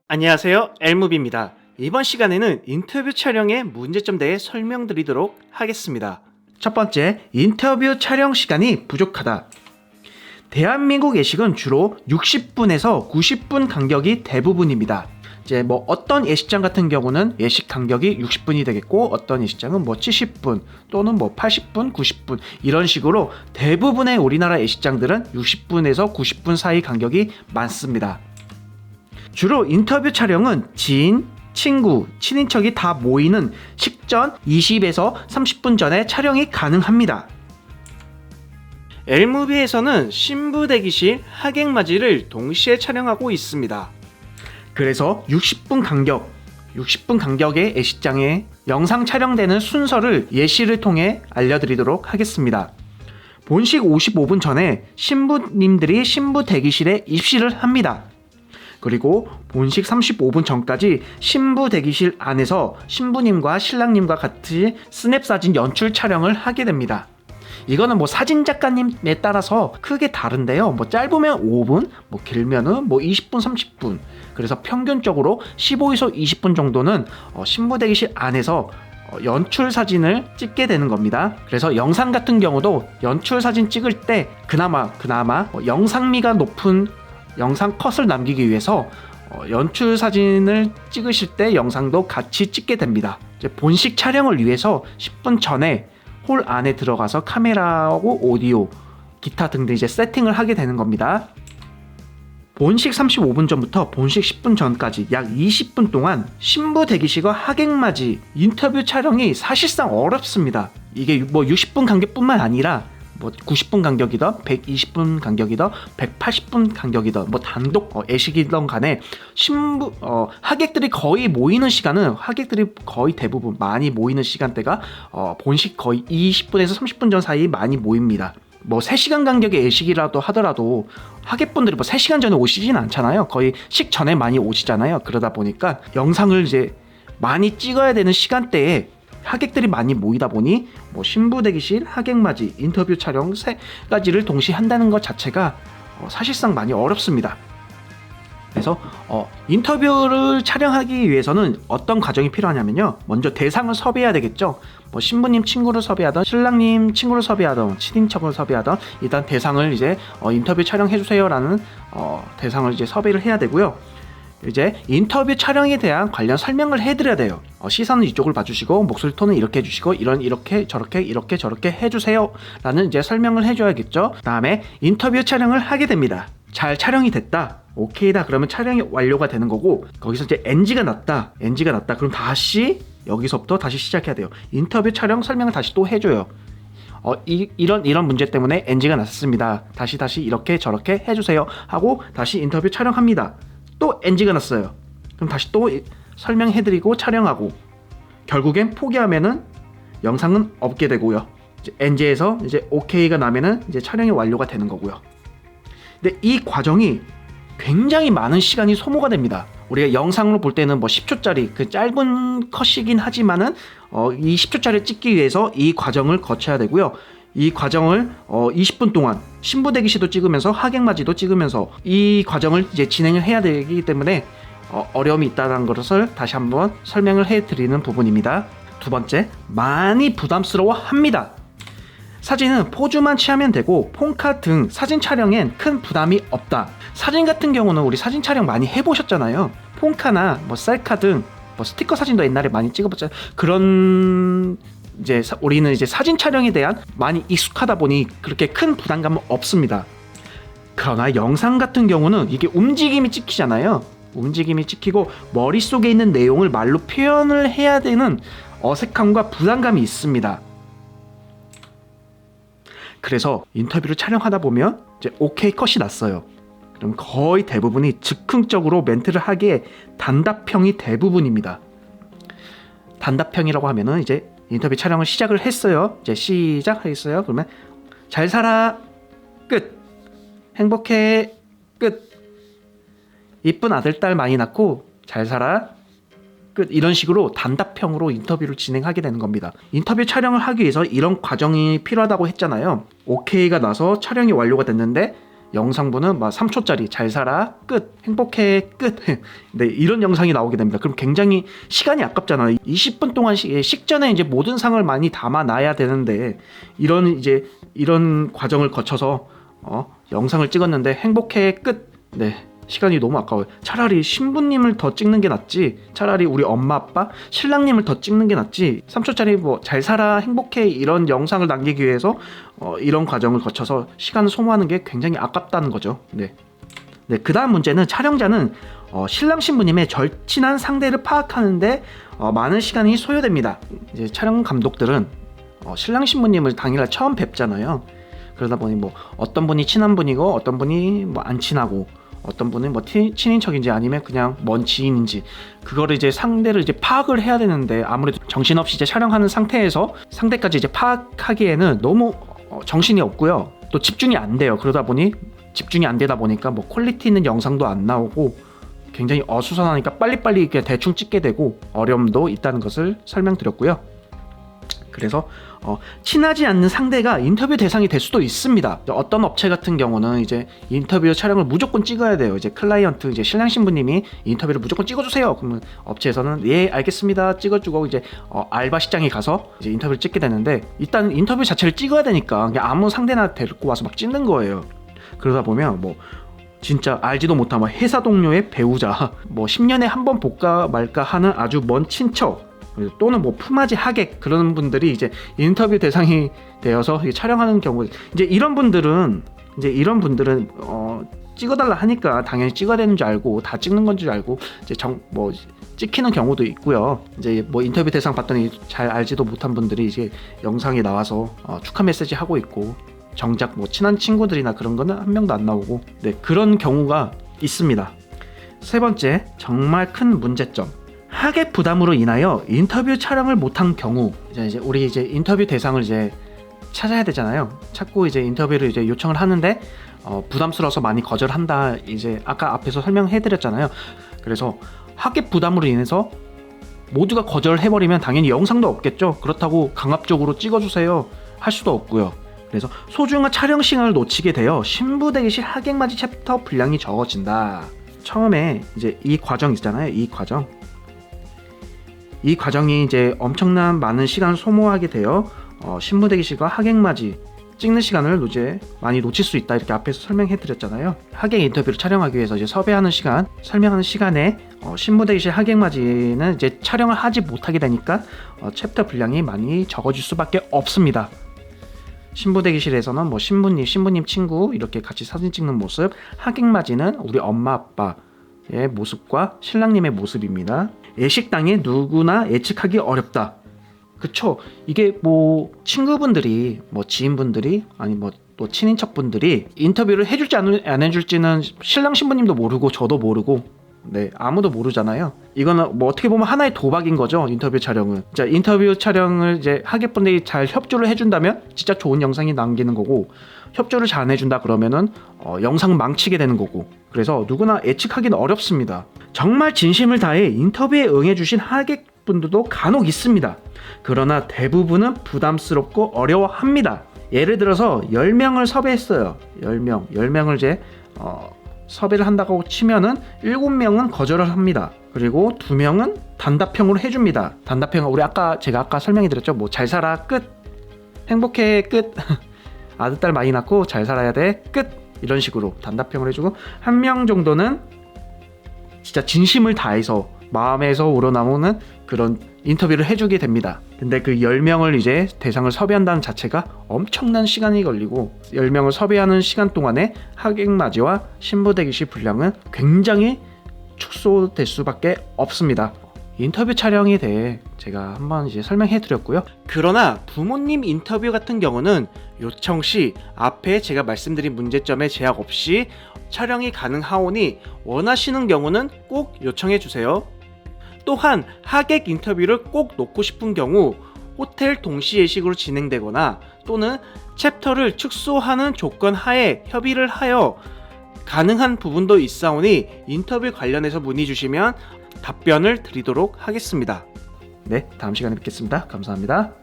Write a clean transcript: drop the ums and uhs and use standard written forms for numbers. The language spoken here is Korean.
안녕하세요, 엘무비입니다. 이번 시간에는 인터뷰 촬영의 문제점 대해 설명드리도록 하겠습니다. 첫 번째, 인터뷰 촬영 시간이 부족하다. 대한민국 예식은 주로 60분에서 90분 간격이 대부분입니다. 이제 어떤 예식장 같은 경우는 예식 간격이 60분이 되겠고, 어떤 예식장은 70분 또는 80분, 90분 이런 식으로 대부분의 우리나라 예식장들은 60분에서 90분 사이 간격이 많습니다. 주로 인터뷰 촬영은 지인, 친구, 친인척이 다 모이는 식전 20에서 30분 전에 촬영이 가능합니다. 엘무비에서는 신부 대기실, 하객 맞이를 동시에 촬영하고 있습니다. 그래서 60분 간격의 예식장에 영상 촬영되는 순서를 예시를 통해 알려드리도록 하겠습니다. 본식 55분 전에 신부님들이 신부 대기실에 입실을 합니다. 그리고 본식 35분 전까지 신부 대기실 안에서 신부님과 신랑님과 같이 스냅 사진 연출 촬영을 하게 됩니다. 이거는 사진 작가님에 따라서 크게 다른데요. 짧으면 5분, 길면은 20분, 30분. 그래서 평균적으로 15에서 20분 정도는 신부 대기실 안에서 연출 사진을 찍게 되는 겁니다. 그래서 영상 같은 경우도 연출 사진 찍을 때 그나마 영상미가 높은 영상 컷을 남기기 위해서 연출 사진을 찍으실 때 영상도 같이 찍게 됩니다. 이제 본식 촬영을 위해서 10분 전에 홀 안에 들어가서 카메라하고 오디오, 기타 등등 이제 세팅을 하게 되는 겁니다. 본식 35분 전부터 본식 10분 전까지 약 20분 동안 신부 대기실과 하객 맞이 인터뷰 촬영이 사실상 어렵습니다. 이게 60분 간격뿐만 아니라 90분 간격이든 120분 간격이든 180분 간격이든 단독 예식이든 간에 하객들이 거의 모이는 시간은 하객들이 거의 대부분 많이 모이는 시간대가 본식 거의 20분에서 30분 전 사이 많이 모입니다. 3시간 간격의 예식이라도 하더라도 하객분들이 3시간 전에 오시진 않잖아요. 거의 식전에 많이 오시잖아요. 그러다 보니까 영상을 이제 많이 찍어야 되는 시간대에 하객들이 많이 모이다 보니 신부 대기실, 하객 맞이, 인터뷰 촬영 3가지를 동시에 한다는 것 자체가 사실상 많이 어렵습니다. 그래서 인터뷰를 촬영하기 위해서는 어떤 과정이 필요하냐면요. 먼저 대상을 섭외해야 되겠죠. 신부님 친구를 섭외하던, 신랑님 친구를 섭외하던, 친인척을 섭외하던 일단 대상을 이제 인터뷰 촬영해주세요라는 대상을 이제 섭외를 해야 되고요. 이제 인터뷰 촬영에 대한 관련 설명을 해드려야 돼요. 시선은 이쪽을 봐주시고 목소리 톤은 이렇게 해주시고 이렇게 저렇게 해주세요 라는 이제 설명을 해줘야겠죠. 다음에 인터뷰 촬영을 하게 됩니다. 잘 촬영이 됐다, 오케이다 그러면 촬영이 완료가 되는 거고, 거기서 이제 NG가 났다 그럼 다시 여기서부터 다시 시작해야 돼요. 인터뷰 촬영 설명을 다시 또 해줘요. 이런 문제 때문에 NG가 났습니다. 다시 이렇게 저렇게 해주세요 하고 다시 인터뷰 촬영합니다. 또 NG가 났어요. 그럼 다시 또 설명해드리고 촬영하고, 결국엔 포기하면은 영상은 없게 되고요. 이제 NG에서 이제 OK가 나면은 이제 촬영이 완료가 되는 거고요. 근데 이 과정이 굉장히 많은 시간이 소모가 됩니다. 우리가 영상으로 볼 때는 10초짜리 그 짧은 컷이긴 하지만은 이 10초짜리 찍기 위해서 이 과정을 거쳐야 되고요. 이 과정을 20분 동안 신부 대기실도 찍으면서 하객 맞이도 찍으면서 이 과정을 이제 진행을 해야 되기 때문에 어려움이 있다는 것을 다시 한번 설명을 해드리는 부분입니다. 두 번째, 많이 부담스러워합니다. 사진은 포즈만 취하면 되고 폰카 등 사진 촬영엔 큰 부담이 없다. 사진 같은 경우는 우리 사진 촬영 많이 해보셨잖아요. 폰카나 셀카 등 스티커 사진도 옛날에 많이 찍어봤잖아요. 그런 이제 우리는 이제 사진 촬영에 대한 많이 익숙하다 보니 그렇게 큰 부담감은 없습니다. 그러나 영상 같은 경우는 이게 움직임이 찍히잖아요. 움직임이 찍히고 머릿속에 있는 내용을 말로 표현을 해야 되는 어색함과 부담감이 있습니다. 그래서 인터뷰를 촬영하다 보면 이제 오케이 컷이 났어요. 그럼 거의 대부분이 즉흥적으로 멘트를 하기에 단답형이 대부분입니다. 단답형이라고 하면은 이제 인터뷰 촬영을 시작을 했어요. 이제 시작하겠어요. 그러면 잘 살아 끝, 행복해 끝, 이쁜 아들 딸 많이 낳고 잘 살아 끝, 이런 식으로 단답형으로 인터뷰를 진행하게 되는 겁니다. 인터뷰 촬영을 하기 위해서 이런 과정이 필요하다고 했잖아요. 오케이가 나서 촬영이 완료가 됐는데 영상부는 막 3초짜리 잘 살아 끝 행복해 끝 네, 이런 영상이 나오게 됩니다. 그럼 굉장히 시간이 아깝잖아요. 20분 동안 식전에 이제 모든 상을 많이 담아놔야 되는데 이런 과정을 거쳐서 영상을 찍었는데 행복해 끝. 네. 시간이 너무 아까워요. 차라리 신부님을 더 찍는 게 낫지, 차라리 우리 엄마 아빠 신랑님을 더 찍는 게 낫지, 3초짜리 뭐 잘 살아 행복해 이런 영상을 남기기 위해서 이런 과정을 거쳐서 시간을 소모하는 게 굉장히 아깝다는 거죠. 네, 그 다음 문제는 촬영자는 신랑 신부님의 절친한 상대를 파악하는데 많은 시간이 소요됩니다. 이제 촬영 감독들은 신랑 신부님을 당일날 처음 뵙잖아요. 그러다 보니 뭐 어떤 분이 친한 분이고 어떤 분이 뭐 안 친하고 어떤 분은 뭐 친인척인지 아니면 그냥 먼 지인인지 그거를 이제 상대를 이제 파악을 해야 되는데 아무래도 정신없이 이제 촬영하는 상태에서 상대까지 이제 파악하기에는 너무 정신이 없고요. 또 집중이 안 돼요. 그러다 보니 집중이 안 되다 보니까 뭐 퀄리티 있는 영상도 안 나오고 굉장히 어수선하니까 빨리빨리 이렇게 대충 찍게 되고 어려움도 있다는 것을 설명드렸고요. 그래서 친하지 않는 상대가 인터뷰 대상이 될 수도 있습니다. 어떤 업체 같은 경우는 이제 인터뷰 촬영을 무조건 찍어야 돼요. 이제 클라이언트 이제 신랑 신부님이 인터뷰를 무조건 찍어주세요. 그러면 업체에서는 예 알겠습니다 찍어주고 이제 알바 시장에 가서 이제 인터뷰를 찍게 되는데 일단 인터뷰 자체를 찍어야 되니까 그냥 아무 상대나 데리고 와서 막 찍는 거예요. 그러다 보면 뭐 진짜 알지도 못한 뭐 회사 동료의 배우자, 뭐 10년에 한 번 볼까 말까 하는 아주 먼 친척 또는 뭐 품앗이 하객 그런 분들이 이제 인터뷰 대상이 되어서 촬영하는 경우 이제 이런 분들은 찍어달라 하니까 당연히 찍어야 되는 줄 알고 다 찍는 건 줄 알고 이제 뭐 찍히는 경우도 있고요. 이제 뭐 인터뷰 대상 봤더니 잘 알지도 못한 분들이 이제 영상에 나와서 축하 메시지 하고 있고 정작 뭐 친한 친구들이나 그런 거는 한 명도 안 나오고 네 그런 경우가 있습니다. 세 번째 정말 큰 문제점. 하객 부담으로 인하여 인터뷰 촬영을 못한 경우 이제 우리 이제 인터뷰 대상을 이제 찾아야 되잖아요. 찾고 이제 인터뷰를 이제 요청을 하는데 부담스러워서 많이 거절한다. 이제 아까 앞에서 설명해드렸잖아요. 그래서 하객 부담으로 인해서 모두가 거절해버리면 당연히 영상도 없겠죠. 그렇다고 강압적으로 찍어주세요 할 수도 없고요. 그래서 소중한 촬영 시간을 놓치게 되어 신부 대기실 하객맞이 챕터 분량이 적어진다. 처음에 이제 이 과정 있잖아요. 이 과정이 이제 엄청난 많은 시간을 소모하게 되어 신부 대기실과 하객맞이 찍는 시간을 이제 많이 놓칠 수 있다. 이렇게 앞에서 설명해 드렸잖아요. 하객 인터뷰를 촬영하기 위해서 이제 섭외하는 시간, 설명하는 시간에 신부 대기실 하객맞이는 이제 촬영을 하지 못하게 되니까 챕터 분량이 많이 적어질 수밖에 없습니다. 신부 대기실에서는 뭐 신부님 친구 이렇게 같이 사진 찍는 모습, 하객맞이는 우리 엄마 아빠의 모습과 신랑님의 모습입니다. 예식당에 누구나 예측하기 어렵다. 그쵸? 이게 뭐 친구분들이 뭐 지인분들이 아니 뭐 또 친인척분들이 인터뷰를 해줄지 안 해줄지는 신랑 신부님도 모르고 저도 모르고 네 아무도 모르잖아요. 이거는 뭐 어떻게 보면 하나의 도박인 거죠. 인터뷰 촬영은. 자 인터뷰 촬영을 이제 하객분들이 잘 협조를 해준다면 진짜 좋은 영상이 남기는 거고 협조를 잘 안 해준다 그러면은 영상 망치게 되는 거고 그래서 누구나 예측하기는 어렵습니다. 정말 진심을 다해 인터뷰에 응해주신 하객분들도 간혹 있습니다. 그러나 대부분은 부담스럽고 어려워합니다. 예를 들어서 10명을 섭외했어요. 10명을 이제 섭외를 한다고 치면은 7명은 거절을 합니다. 그리고 2명은 단답형으로 해줍니다. 단답형 제가 아까 설명해드렸죠. 뭐 잘 살아 끝, 행복해 끝, 아들 딸 많이 낳고 잘 살아야 돼 끝 이런 식으로 단답형을 해주고 1명 정도는 진짜 진심을 다해서 마음에서 우러나오는 그런 인터뷰를 해주게 됩니다. 근데 그 10명을 이제 대상을 섭외한다는 자체가 엄청난 시간이 걸리고 10명을 섭외하는 시간 동안에 하객맞이와 신부 대기실 분량은 굉장히 축소될 수밖에 없습니다. 인터뷰 촬영에 대해 제가 한번 이제 설명해 드렸고요. 그러나 부모님 인터뷰 같은 경우는 요청 시 앞에 제가 말씀드린 문제점에 제약 없이 촬영이 가능하오니 원하시는 경우는 꼭 요청해 주세요. 또한 하객 인터뷰를 꼭 놓고 싶은 경우 호텔 동시 예식으로 진행되거나 또는 챕터를 축소하는 조건 하에 협의를 하여 가능한 부분도 있사오니 인터뷰 관련해서 문의 주시면 답변을 드리도록 하겠습니다. 네, 다음 시간에 뵙겠습니다. 감사합니다.